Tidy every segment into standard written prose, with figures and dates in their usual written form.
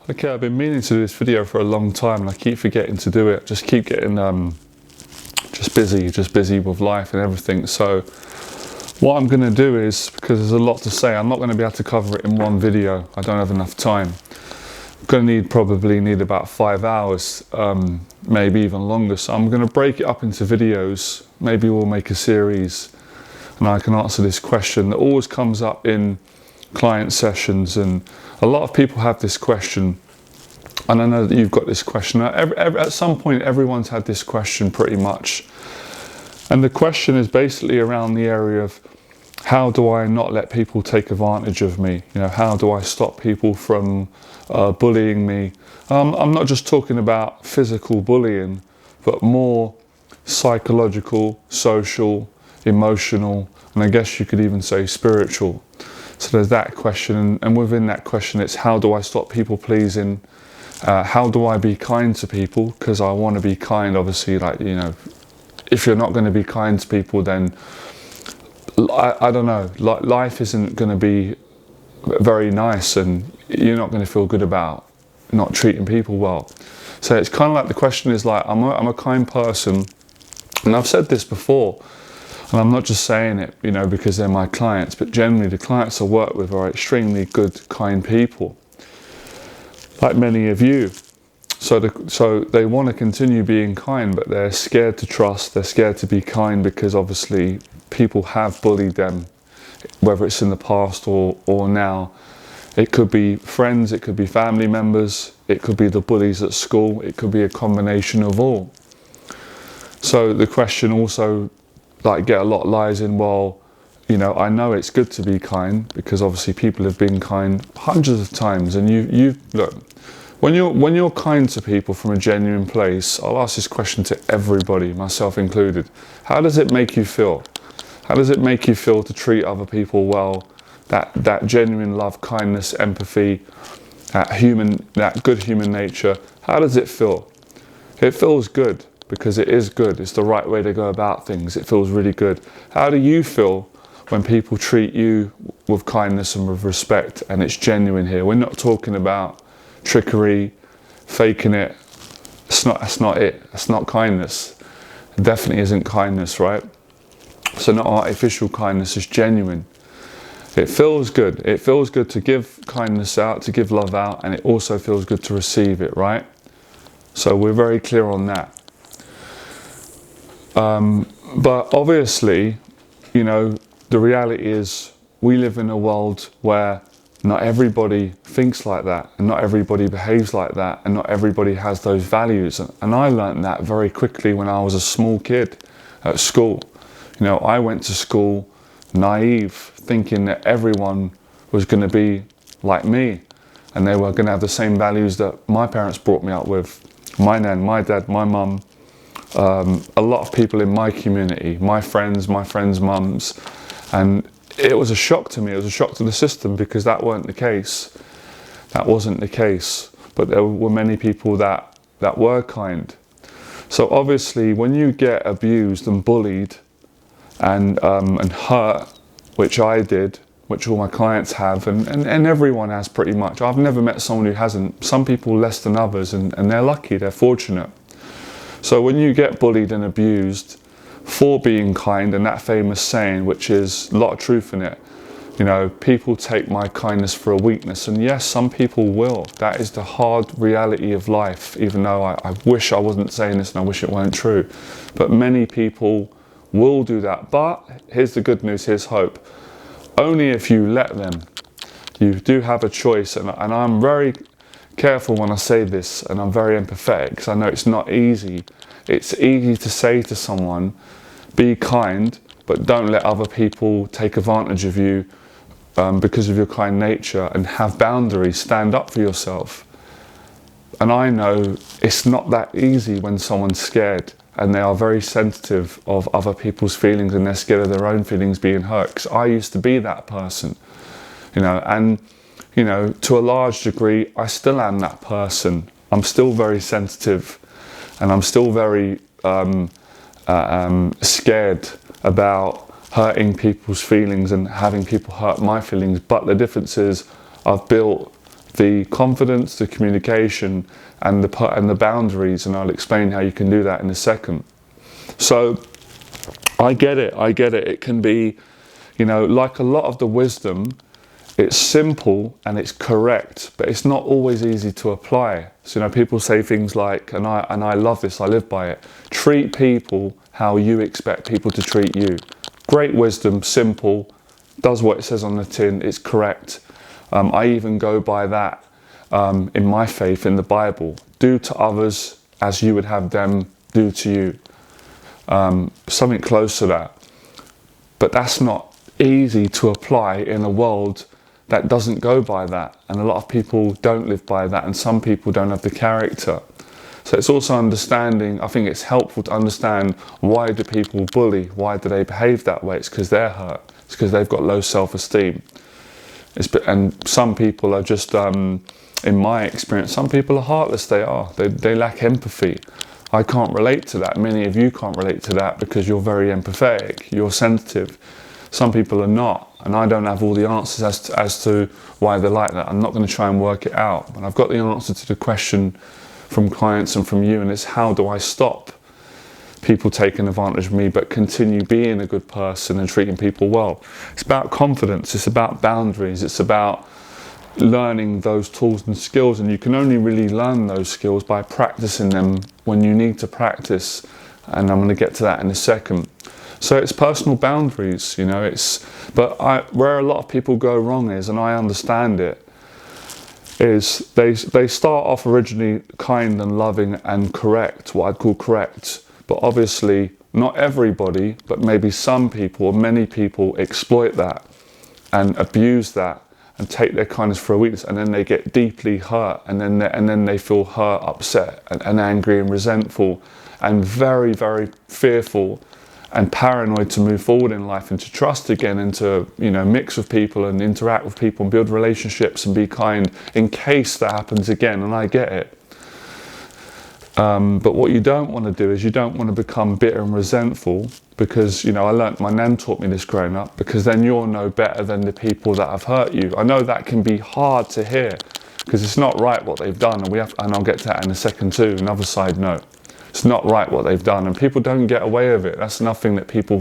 Okay, I've been meaning to do this video for a long time and I keep forgetting to do it. Just keep getting just busy with life and everything. So what I'm going to do is, because there's a lot to say, I'm not going to be able to cover it in one video. I don't have enough time. I'm going to probably need about 5 hours, maybe even longer. So I'm going to break it up into videos. Maybe we'll make a series and I can answer this question that always comes up in client sessions, and a lot of people have this question, and I know that you've got this question. At some point everyone's had this question pretty much, and the question is basically around the area of how do I not let people take advantage of me? You know, how do I stop people from bullying me? I'm not just talking about physical bullying, but more psychological, social, emotional, and I guess you could even say spiritual. So there's that question, and within that question it's how do I stop people pleasing? How do I be kind to people? Because I want to be kind, obviously, like, you know, if you're not going to be kind to people, then I don't know, life isn't going to be very nice and you're not going to feel good about not treating people well. So it's kind of like the question is like, I'm a kind person, and I've said this before, and I'm not just saying it, you know, because they're my clients, but generally the clients I work with are extremely good, kind people, like many of you. So they want to continue being kind, but they're scared to trust, they're scared to be kind, because obviously people have bullied them, whether it's in the past or now. It could be friends, it could be family members, it could be the bullies at school, it could be a combination of all. So the question also, like, get a lot lies in, well, you know, I know it's good to be kind because obviously people have been kind hundreds of times, and you look, when you're kind to people from a genuine place, I'll ask this question to everybody, myself included. How does it make you feel? How does it make you feel to treat other people well? That genuine love, kindness, empathy, that good human nature. How does it feel? It feels good, because it is good. It's the right way to go about things. It feels really good. How do you feel when people treat you with kindness and with respect, and it's genuine here? We're not talking about trickery, faking it. That's not it. That's not kindness. It definitely isn't kindness, right? So not artificial kindness, it's genuine. It feels good. It feels good to give kindness out, to give love out, and it also feels good to receive it, right? So we're very clear on that. But obviously, you know, the reality is we live in a world where not everybody thinks like that, and not everybody behaves like that, and not everybody has those values. And I learned that very quickly when I was a small kid at school. You know, I went to school naive, thinking that everyone was going to be like me, and they were going to have the same values that my parents brought me up with. My nan, my dad, my mum, a lot of people in my community, my friends' mums, and it was a shock to me. It was a shock to the system, because that weren't the case. That wasn't the case. But there were many people that were kind. So obviously, when you get abused and bullied and hurt, which I did, which all my clients have, and everyone has pretty much. I've never met someone who hasn't. Some people less than others, and they're lucky, they're fortunate. So when you get bullied and abused for being kind, and that famous saying, which is a lot of truth in it, you know, people take my kindness for a weakness, and yes, some people will. That is the hard reality of life, even though I wish I wasn't saying this and I wish it weren't true. But many people will do that. But here's the good news, here's hope. Only if you let them. You do have a choice, and I'm very careful when I say this, and I'm very empathetic, because I know it's not easy. It's easy to say to someone, be kind, but don't let other people take advantage of you because of your kind nature, and have boundaries, stand up for yourself. And I know it's not that easy when someone's scared, and they are very sensitive of other people's feelings, and they're scared of their own feelings being hurt. Because I used to be that person, you know, and, you know, to a large degree, I still am that person. I'm still very sensitive, and I'm still very scared about hurting people's feelings and having people hurt my feelings. But the difference is I've built the confidence, the communication, and the boundaries, and I'll explain how you can do that in a second. So I get it. It can be, like a lot of the wisdom, it's simple and it's correct, but it's not always easy to apply. So, people say things like, and I love this, I live by it, treat people how you expect people to treat you. Great wisdom, simple, does what it says on the tin, it's correct. I even go by that in my faith, in the Bible. Do to others as you would have them do to you. Something close to that. But that's not easy to apply in a world that doesn't go by that. And a lot of people don't live by that, and some people don't have the character. So it's also understanding, I think it's helpful to understand, why do people bully? Why do they behave that way? It's because they're hurt. It's because they've got low self-esteem. And some people are just, in my experience, some people are heartless. They lack empathy. I can't relate to that. Many of you can't relate to that because you're very empathetic, you're sensitive. Some people are not, and I don't have all the answers as to why they're like that. I'm not going to try and work it out, but I've got the answer to the question from clients and from you, and it's, how do I stop people taking advantage of me but continue being a good person and treating people well? It's about confidence, it's about boundaries, it's about learning those tools and skills, and you can only really learn those skills by practicing them when you need to practice, and I'm going to get to that in a second. So it's personal boundaries, where a lot of people go wrong is, and I understand it, is they start off originally kind and loving and correct, what I'd call correct, but obviously not everybody, but maybe some people or many people exploit that and abuse that and take their kindness for a weakness, and then they get deeply hurt, and then they feel hurt, upset, and angry and resentful, and very, very fearful and paranoid to move forward in life and to trust again and to mix with people and interact with people and build relationships and be kind in case that happens again. And I get it. But what you don't want to do is you don't want to become bitter and resentful, because I learnt, my nan taught me this growing up, because then you're no better than the people that have hurt you. I know that can be hard to hear because it's not right what they've done, and I'll get to that in a second too. Another side note. It's not right what they've done, and people don't get away with it. That's nothing that people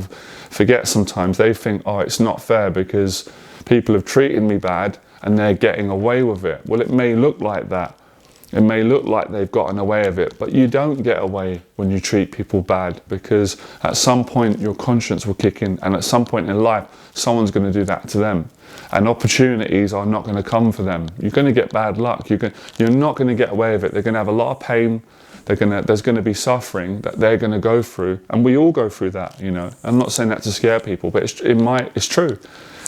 forget sometimes. They think, oh, it's not fair because people have treated me bad and they're getting away with it. Well, it may look like that. It may look like they've gotten away with it, but you don't get away when you treat people bad, because at some point your conscience will kick in, and at some point in life someone's going to do that to them, and opportunities are not going to come for them. You're going to get bad luck. You're not going to get away with it. They're going to have a lot of pain. There's going to be suffering that they're going to go through, and we all go through that. I'm not saying that to scare people, but it's true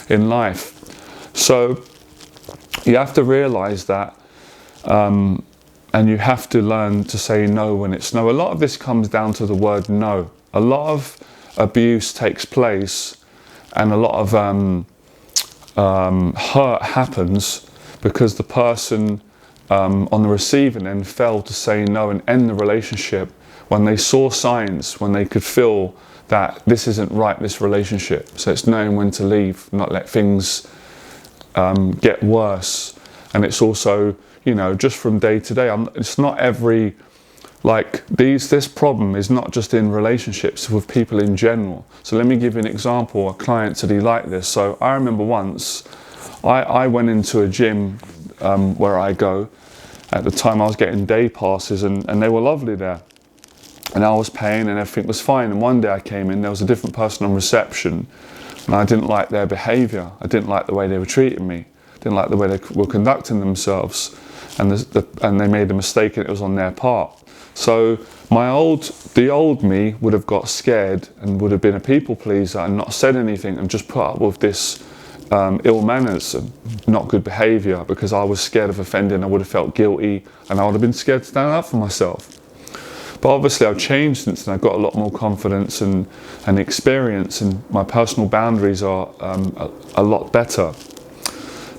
in life. So you have to realise that, and you have to learn to say no when it's no. A lot of this comes down to the word no. A lot of abuse takes place, and a lot of hurt happens because the person on the receiving end failed to say no and end the relationship when they saw signs, when they could feel that this isn't right, this relationship. So it's knowing when to leave, not let things get worse. And it's also, just from day to day, it's not every, this problem is not just in relationships, with people in general. So let me give you an example. A client said he liked this. So I remember once, I went into a gym where I go. At the time I was getting day passes, and they were lovely there. And I was paying and everything was fine. And one day I came in, there was a different person on reception, and I didn't like their behaviour. I didn't like the way they were treating me. I didn't like the way they were conducting themselves. And they made a mistake, and it was on their part. So the old me would have got scared and would have been a people pleaser and not said anything and just put up with this ill manners and not good behaviour, because I was scared of offending. I would have felt guilty, and I would have been scared to stand up for myself. But obviously I've changed since then. I've got a lot more confidence and experience, and my personal boundaries are a lot better.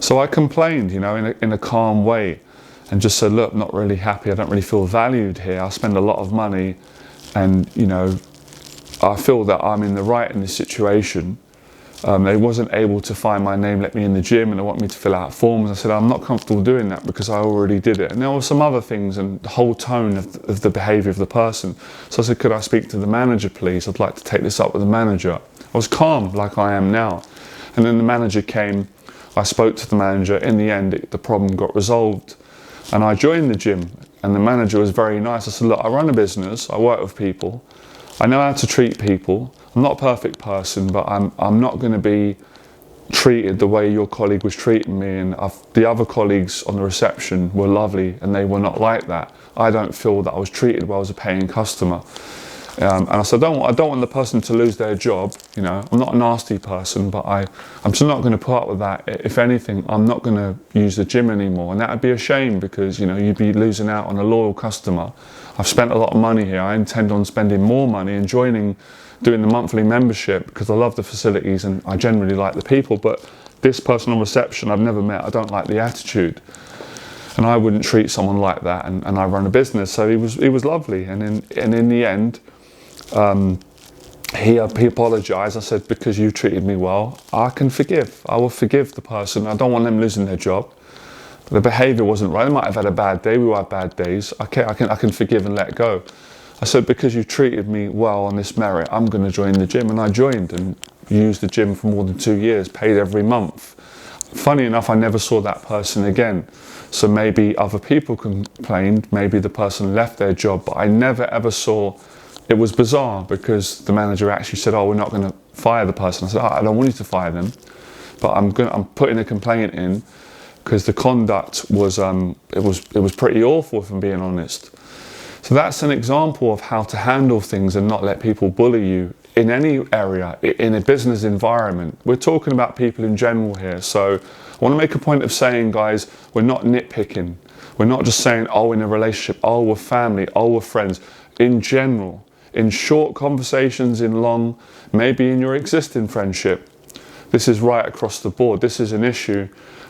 So I complained, in a calm way, and just said, look, I'm not really happy. I don't really feel valued here. I spend a lot of money, and I feel that I'm in the right in this situation. They wasn't able to find my name, let me in the gym, and they want me to fill out forms. I said, I'm not comfortable doing that because I already did it. And there were some other things and the whole tone of the behaviour of the person. So I said, could I speak to the manager, please? I'd like to take this up with the manager. I was calm like I am now. And then the manager came, I spoke to the manager. In the end, the problem got resolved. And I joined the gym and the manager was very nice. I said, look, I run a business, I work with people, I know how to treat people. I'm not a perfect person, but I'm not going to be treated the way your colleague was treating me, and the other colleagues on the reception were lovely and they were not like that. I don't feel that I was treated well as a paying customer. And I said, I don't want the person to lose their job. You know, I'm not a nasty person, but I'm just not going to put up with that. If anything, I'm not going to use the gym anymore, and that would be a shame because, you know, you'd be losing out on a loyal customer. I've spent a lot of money here. I intend on spending more money and doing the monthly membership because I love the facilities and I generally like the people. But this person on reception I've never met. I don't like the attitude. And I wouldn't treat someone like that, and I run a business. So he was lovely, and in the end, he apologised. I said, because you treated me well, I can forgive. I will forgive the person. I don't want them losing their job. The behaviour wasn't right. They might have had a bad day. We all have bad days. I can forgive and let go. I said, because you treated me well on this merit, I'm going to join the gym. And I joined and used the gym for more than 2 years, paid every month. Funny enough, I never saw that person again. So maybe other people complained, maybe the person left their job, but I never ever saw. It was bizarre because the manager actually said, oh, we're not going to fire the person. I said, I don't want you to fire them, but I'm putting a complaint in because the conduct was, it was pretty awful, if I'm being honest. So that's an example of how to handle things and not let people bully you in any area, in a business environment. We're talking about people in general here. So I want to make a point of saying, guys, we're not nitpicking. We're not just saying, oh, in a relationship, oh, we're family, oh, we're friends. In general, in short conversations, in long, maybe in your existing friendship, this is right across the board. This is an issue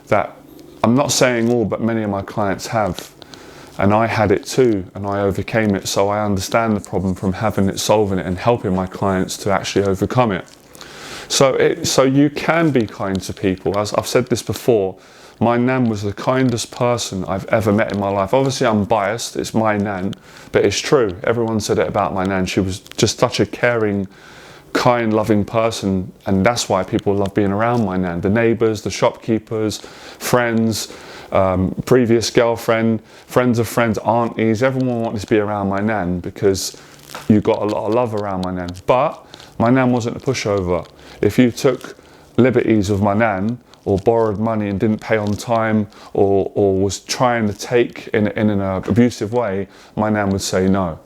that I'm not saying all, but many of my clients have. And I had it too, and I overcame it. So I understand the problem from having it, solving it, and helping my clients to actually overcome it. So you can be kind to people. As I've said this before, my nan was the kindest person I've ever met in my life. Obviously I'm biased, it's my nan, but it's true. Everyone said it about my nan. She was just such a caring, kind, loving person, and that's why people love being around my nan. The neighbours, the shopkeepers, friends, previous girlfriend, friends of friends, aunties, everyone wanted to be around my nan because you got a lot of love around my nan. But my nan wasn't a pushover. If you took liberties with my nan or borrowed money and didn't pay on time or was trying to take in an abusive way, my nan would say no.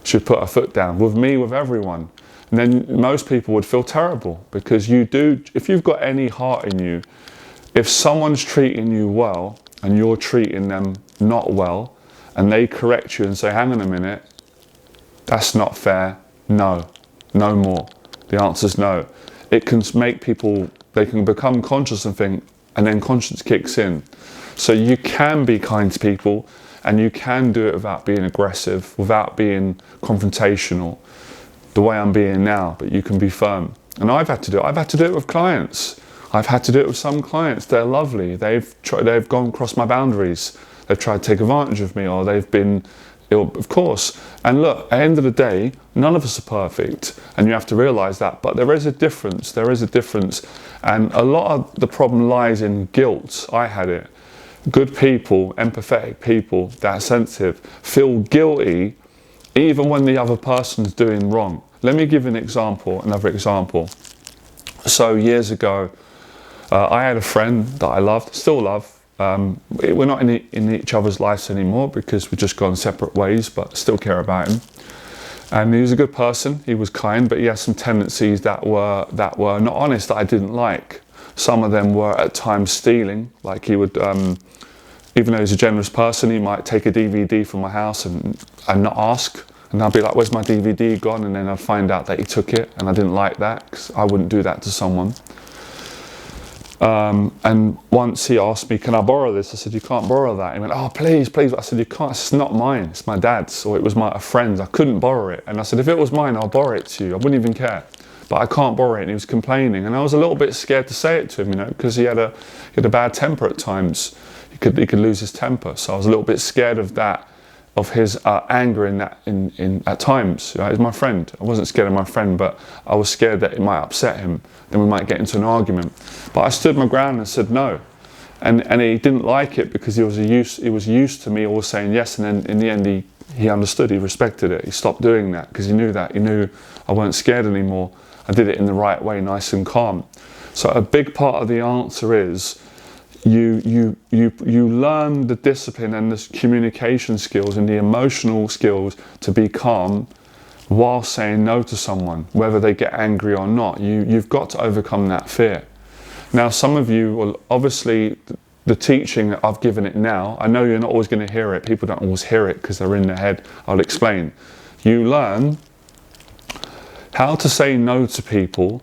She'd put her foot down. With me, with everyone. And then most people would feel terrible because if you've got any heart in you, if someone's treating you well and you're treating them not well and they correct you and say, hang on a minute, that's not fair, no more. The answer's no. It can make people, they can become conscious and think, and then conscience kicks in. So you can be kind to people and you can do it without being aggressive, without being confrontational, the way I'm being now, but you can be firm. And I've had to do it with clients. I've had to do it with some clients. They're lovely. They've gone across my boundaries. They've tried to take advantage of me, or they've been ill, of course. And look, at the end of the day, none of us are perfect, and you have to realise that. But there is a difference. There is a difference, and a lot of the problem lies in guilt. I had it. Good people, empathetic people that are sensitive, feel guilty even when the other person's doing wrong. Let me give you another example. So years ago, I had a friend that I loved, still love. We're not in each other's lives anymore because we've just gone separate ways, but still care about him. And he was a good person, he was kind, but he had some tendencies that were not honest, that I didn't like. Some of them were at times stealing, like he would, even though he's a generous person, he might take a DVD from my house and not ask. And I'd be like, where's my DVD gone? And then I'd find out that he took it, and I didn't like that because I wouldn't do that to someone. And once he asked me, can I borrow this? I said, you can't borrow that. He went, oh, please. I said, you can't, it's not mine, it's my dad's, or it was a friend's. I couldn't borrow it. And I said, if it was mine, I'll borrow it to you. I wouldn't even care. but I can't borrow it. And he was complaining, and I was a little bit scared to say it to him, because he had a bad temper at times. He could lose his temper, so I was a little bit scared of that, of his anger in at times. He's my friend. I wasn't scared of my friend, but I was scared that it might upset him. Then we might get into an argument. But I stood my ground and said no. And he didn't like it because he was used to me always saying yes, and then in the end he understood, he respected it. He stopped doing that because he knew I weren't scared anymore. I did it in the right way, nice and calm. So a big part of the answer is you learn the discipline and the communication skills and the emotional skills to be calm while saying no to someone, whether they get angry or not. You've got to overcome that fear. Now, some of you will obviously, the teaching that I've given it now, I know you're not always going to hear it. People don't always hear it because they're in their head. I'll explain. You learn how to say no to people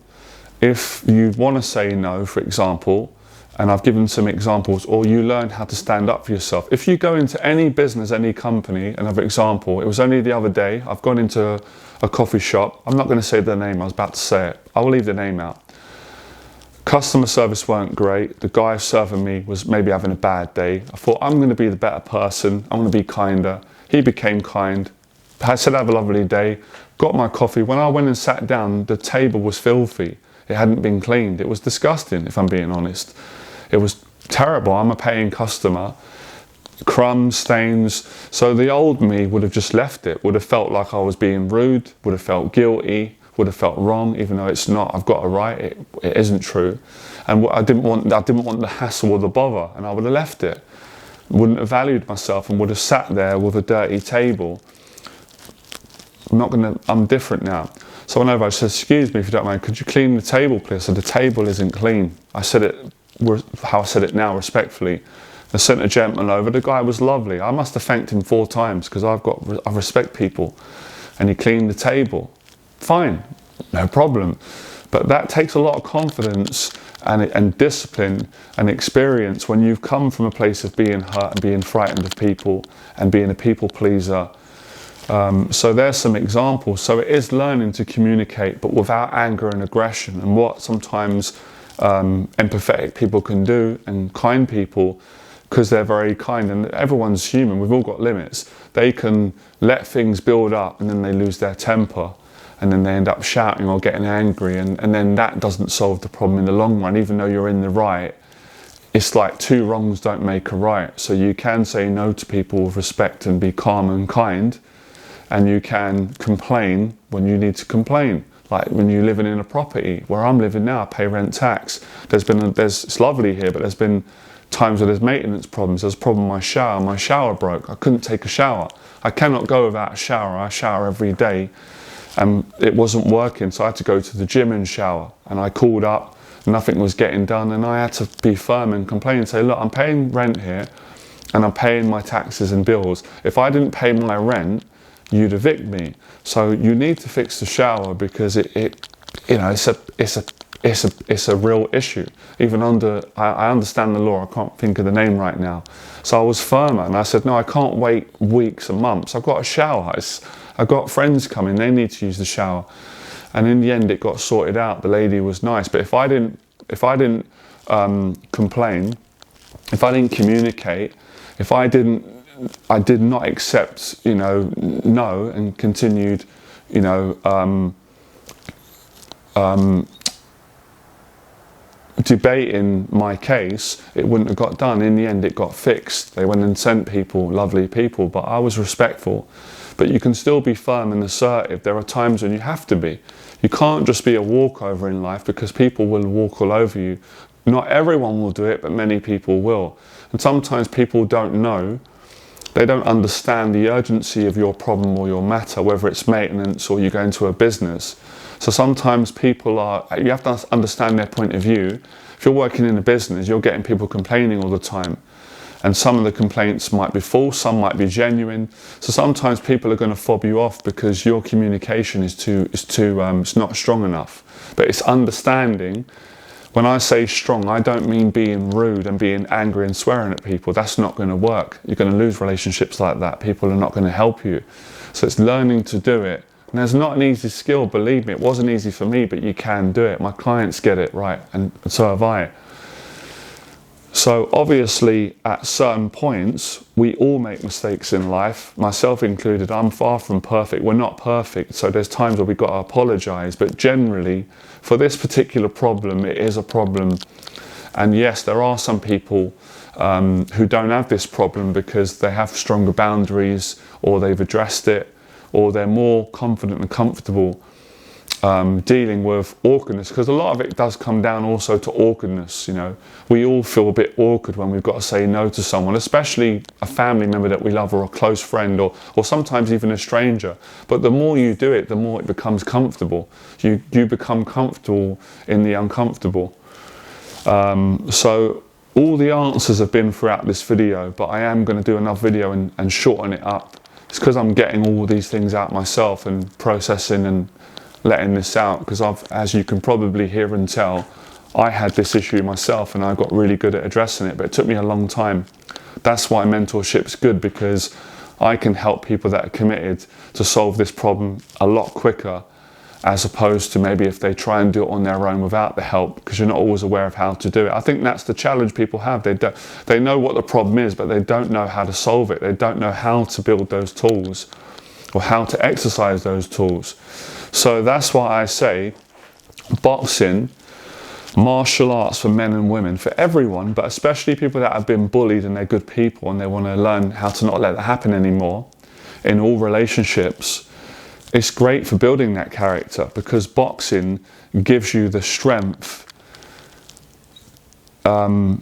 if you want to say no, for example, and I've given some examples, or you learn how to stand up for yourself. If you go into any business, any company, another example, it was only the other day, I've gone into a coffee shop. I'm not going to say the name, I was about to say it. I will leave the name out. Customer service weren't great. The guy serving me was maybe having a bad day. I thought, I'm going to be the better person. I'm going to be kinder. He became kind. I said, have a lovely day. Got my coffee. When I went and sat down, the table was filthy. It hadn't been cleaned. It was disgusting, if I'm being honest. It was terrible. I'm a paying customer. Crumbs, stains. So the old me would have just left it, would have felt like I was being rude, would have felt guilty, would have felt wrong, even though it's not. I've got a right. It isn't true. And I didn't want the hassle or the bother, and I would have left it. Wouldn't have valued myself and would have sat there with a dirty table. I'm different now. So whenever I said, excuse me if you don't mind, could you clean the table please? So the table isn't clean. I said it how I said it now, respectfully. I sent a gentleman over. The guy was lovely. I must have thanked him 4 times because I respect people. And he cleaned the table. Fine, no problem. But that takes a lot of confidence and discipline and experience when you've come from a place of being hurt and being frightened of people and being a people pleaser. So there's some examples. So it is learning to communicate, but without anger and aggression, and what sometimes empathetic people can do, and kind people, because they're very kind, and everyone's human, we've all got limits. They can let things build up and then they lose their temper, and then they end up shouting or getting angry, and then that doesn't solve the problem in the long run. Even though you're in the right, it's like 2 wrongs don't make a right. So you can say no to people with respect and be calm and kind, and you can complain when you need to complain. Like when you're living in a property, where I'm living now, I pay rent tax. It's lovely here, but there's been times where there's maintenance problems. There's a problem with my shower broke. I couldn't take a shower. I cannot go without a shower. I shower every day, and it wasn't working, so I had to go to the gym and shower. And I called up, nothing was getting done, and I had to be firm and complain and say, look, I'm paying rent here, and I'm paying my taxes and bills. If I didn't pay my rent, you'd evict me. So you need to fix the shower, because it's a real issue. Even I understand the law, I can't think of the name right now. So I was firmer, and I said, no, I can't wait weeks and months. I've got a shower. I've got friends coming, they need to use the shower. And in the end, it got sorted out. The lady was nice, but if I didn't complain, if I didn't communicate, if I did not accept, no, and continued, debating my case, it wouldn't have got done. In the end, it got fixed. They went and sent people, lovely people, but I was respectful. But you can still be firm and assertive. There are times when you have to be. You can't just be a walkover in life, because people will walk all over you. Not everyone will do it, but many people will. And sometimes people don't know. They don't understand the urgency of your problem or your matter, whether it's maintenance or you go into a business. So sometimes you have to understand their point of view. If you're working in a business, you're getting people complaining all the time. And some of the complaints might be false, some might be genuine. So sometimes people are going to fob you off because your communication it's not strong enough. But it's understanding. When I say strong, I don't mean being rude and being angry and swearing at people. That's not going to work. You're going to lose relationships like that. People are not going to help you. So it's learning to do it And it's not an easy skill, believe me. It wasn't easy for me, but you can do it. My clients get it right, and so have I. So obviously, at certain points, we all make mistakes in life, myself included. I'm far from perfect. We're not perfect, so there's times where we've got to apologize. But generally, for this particular problem, it is a problem. And yes, there are some people who don't have this problem because they have stronger boundaries, or they've addressed it, or they're more confident and comfortable dealing with awkwardness, because a lot of it does come down also to awkwardness. You know, we all feel a bit awkward when we've got to say no to someone, especially a family member that we love, or a close friend, or sometimes even a stranger. But the more you do it, the more it becomes comfortable. You become comfortable in the uncomfortable. So all the answers have been throughout this video, but I am going to do another video and shorten it up. It's because I'm getting all these things out myself and processing and letting this out, because as you can probably hear and tell, I had this issue myself and I got really good at addressing it, but it took me a long time. That's why mentorship's good, because I can help people that are committed to solve this problem a lot quicker, as opposed to maybe if they try and do it on their own without the help, because you're not always aware of how to do it. I think that's the challenge people have. They know what the problem is, but they don't know how to solve it. They don't know how to build those tools or how to exercise those tools. So that's why I say boxing, martial arts for men and women, for everyone, but especially people that have been bullied and they're good people and they want to learn how to not let that happen anymore in all relationships. It's great for building that character, because boxing gives you the strength to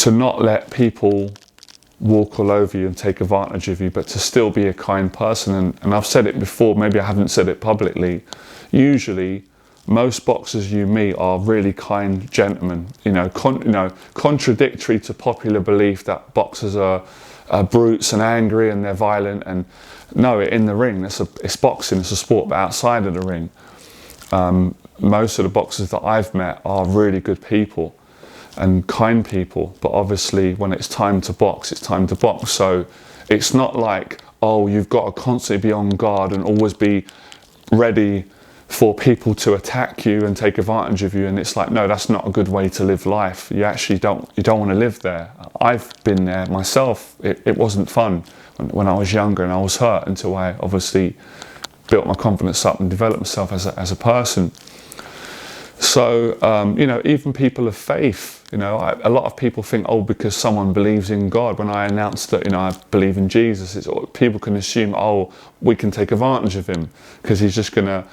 not let people walk all over you and take advantage of you, but to still be a kind person. And I've said it before, maybe I haven't said it publicly. Usually, most boxers you meet are really kind gentlemen. Contradictory to popular belief that boxers are brutes and angry and they're violent. And no, in the ring, it's boxing, it's a sport, but outside of the ring, most of the boxers that I've met are really good people and kind people. But obviously, when it's time to box, it's time to box. So it's not like, oh, you've got to constantly be on guard and always be ready for people to attack you and take advantage of you. And it's like, no, that's not a good way to live life. You actually don't want to live there. I've been there myself. It wasn't fun when I was younger, and I was hurt until I obviously built my confidence up and developed myself as a person. So, even people of faith, a lot of people think, oh, because someone believes in God, when I announced that, I believe in Jesus, people can assume, oh, we can take advantage of him because he's just going to,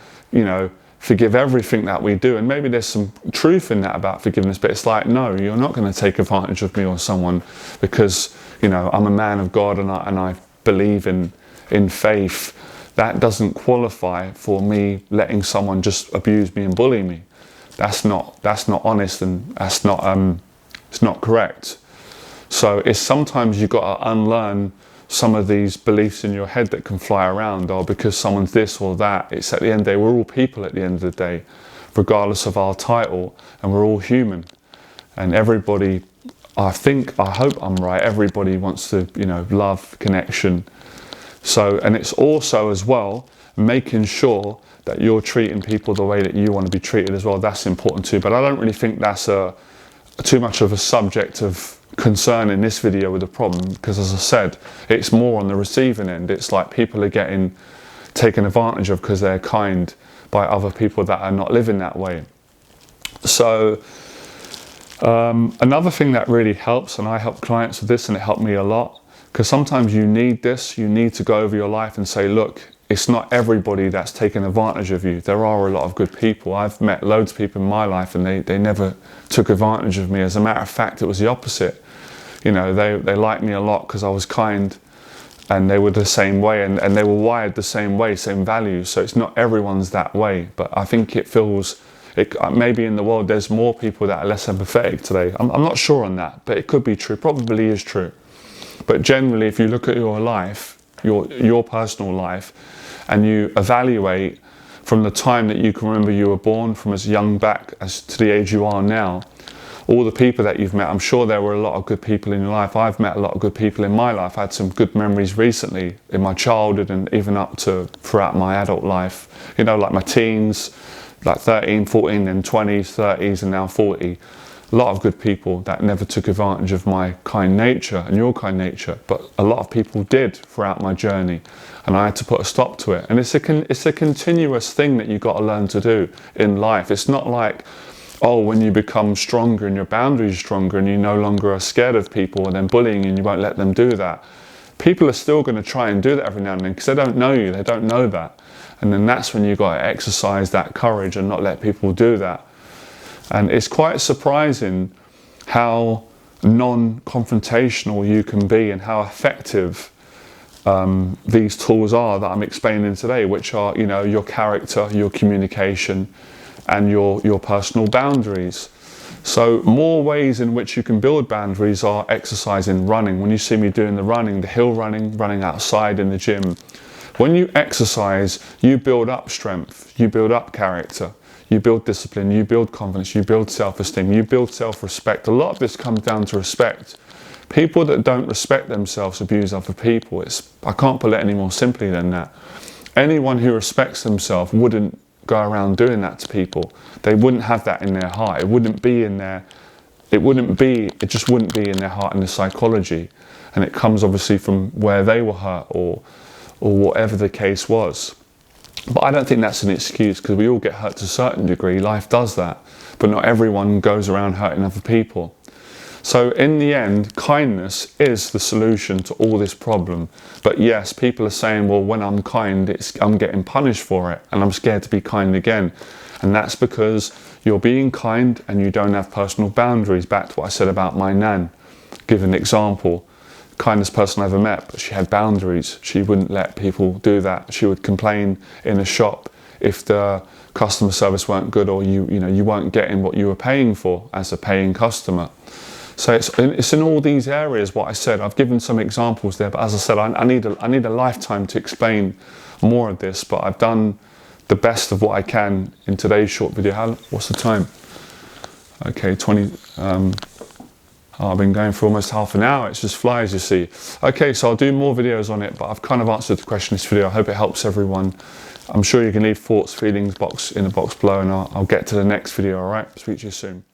forgive everything that we do. And maybe there's some truth in that about forgiveness, but it's like, no, you're not going to take advantage of me or someone because, I'm a man of God and I believe in faith. That doesn't qualify for me letting someone just abuse me and bully me. That's not honest, and that's not it's not correct. So it's sometimes you've got to unlearn some of these beliefs in your head that can fly around, or because someone's this or that. It's at the end of the day, we're all people at the end of the day, regardless of our title, and we're all human. And everybody, I hope I'm right, everybody wants to, love, connection. So, and it's also as well, making sure that you're treating people the way that you want to be treated as well. That's important too. But I don't really think that's too much of a subject of concern in this video with the problem, because as I said, it's more on the receiving end. It's like people are getting taken advantage of because they're kind by other people that are not living that way. So another thing that really helps, and I help clients with this, and it helped me a lot, because sometimes you need this, you need to go over your life and say, look, it's not everybody that's taking advantage of you. There are a lot of good people. I've met loads of people in my life and they never took advantage of me. As a matter of fact, it was the opposite. They liked me a lot because I was kind, and they were the same way, and they were wired the same way, same values. So it's not everyone's that way, but I think maybe in the world there's more people that are less empathetic today. I'm not sure on that, but it could be true, probably is true. But generally, if you look at your life, your personal life, and you evaluate from the time that you can remember you were born, from as young back as to the age you are now, all the people that you've met, I'm sure there were a lot of good people in your life. I've met a lot of good people in my life. I had some good memories recently in my childhood and even up to throughout my adult life. You know, like my teens, like 13, 14, then 20s, 30s, and now 40. A lot of good people that never took advantage of my kind nature and your kind nature, but a lot of people did throughout my journey, and I had to put a stop to it. And it's a continuous thing that you've got to learn to do in life. It's not like, oh, when you become stronger and your boundaries are stronger and you no longer are scared of people and then bullying and you won't let them do that. People are still going to try and do that every now and then because they don't know you, they don't know that. And then that's when you've got to exercise that courage and not let people do that. And it's quite surprising how non-confrontational you can be and how effective these tools are that I'm explaining today, which are, you know, your character, your communication, and your personal boundaries. So more ways in which you can build boundaries are exercising, running. When you see me doing the running, the hill running, running outside in the gym, when you exercise, you build up strength, you build up character, you build discipline, you build confidence, you build self-esteem, you build self-respect. A lot of this comes down to respect. People that don't respect themselves abuse other people. I can't put it any more simply than that. Anyone who respects themselves wouldn't go around doing that to people. They wouldn't have that in their heart. It wouldn't be in their, it just wouldn't be in their heart and their psychology. And it comes obviously from where they were hurt or whatever the case was. But I don't think that's an excuse, because we all get hurt to a certain degree. Life does that. But not everyone goes around hurting other people. So in the end, kindness is the solution to all this problem. But yes, people are saying, well, when I'm kind, I'm getting punished for it and I'm scared to be kind again. And that's because you're being kind and you don't have personal boundaries. Back to what I said about my nan. Give an example. Kindest person I ever met, but she had boundaries. She wouldn't let people do that. She would complain in a shop if the customer service weren't good, or you weren't getting what you were paying for as a paying customer. So it's in all these areas. What I said, I've given some examples there, but as I said, I need a lifetime to explain more of this. But I've done the best of what I can in today's short video. What's the time? Okay, 20. I've been going for almost half an hour. It just flies, you see. Okay, so I'll do more videos on it, but I've kind of answered the question in this video. I hope it helps everyone. I'm sure you can leave thoughts, feelings in the box below, and I'll get to the next video. All right, speak to you soon.